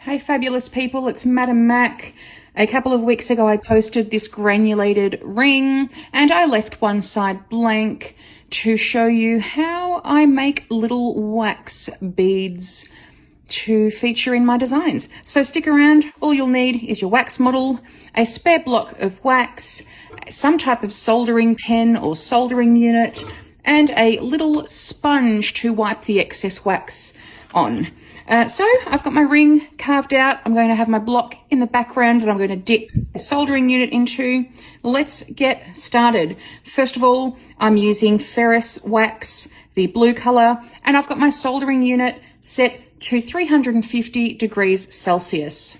Hey fabulous people, it's Madam Mac. A couple of weeks ago I posted this granulated ring and I left one side blank to show you how I make little wax beads to feature in my designs. So stick around, all you'll need is your wax model, a spare block of wax, some type of soldering pen or soldering unit, and a little sponge to wipe the excess wax on. So I've got my ring carved out. I'm going to have my block in the background that I'm going to dip the soldering unit into. Let's get started. First of all, I'm using Ferris wax, the blue color, and I've got my soldering unit set to 350 degrees Celsius.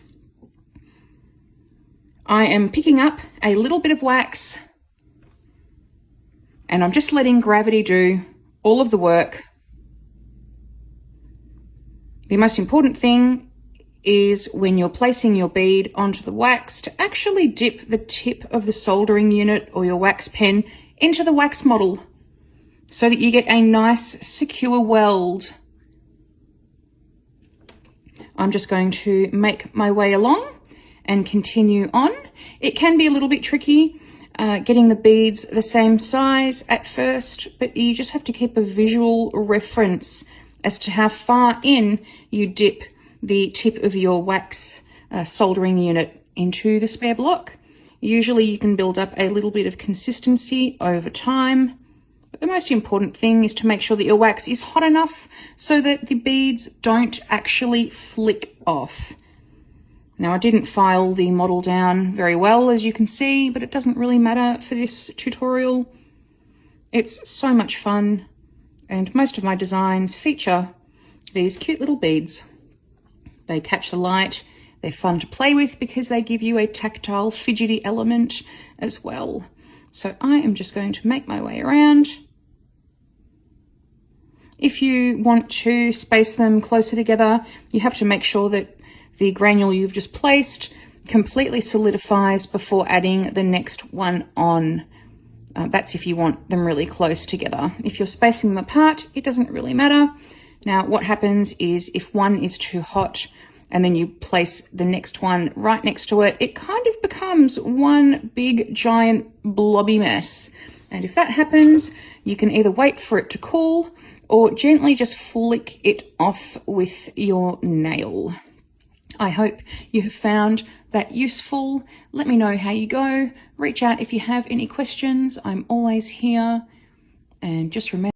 I am picking up a little bit of wax and I'm just letting gravity do all of the work. The most important thing is when you're placing your bead onto the wax to actually dip the tip of the soldering unit or your wax pen into the wax model so that you get a nice secure weld. I'm just going to make my way along and continue on. It can be a little bit tricky getting the beads the same size at first, but you just have to keep a visual reference as to how far in you dip the tip of your wax soldering unit into the spare block. Usually you can build up a little bit of consistency over time, but the most important thing is to make sure that your wax is hot enough so that the beads don't actually flick off. Now, I didn't file the model down very well, as you can see, but it doesn't really matter for this tutorial. It's so much fun. And most of my designs feature these cute little beads. They catch the light, they're fun to play with because they give you a tactile, fidgety element as well. So I am just going to make my way around. If you want to space them closer together, you have to make sure that the granule you've just placed completely solidifies before adding the next one on. That's if you want them really close together. If you're spacing them apart, it doesn't really matter. Now, what happens is if one is too hot and then you place the next one right next to it, it kind of becomes one big giant blobby mess. And if that happens, you can either wait for it to cool or gently just flick it off with your nail. I hope you have found that useful. Let me know how you go. Reach out if you have any questions. I'm always here. And just remember,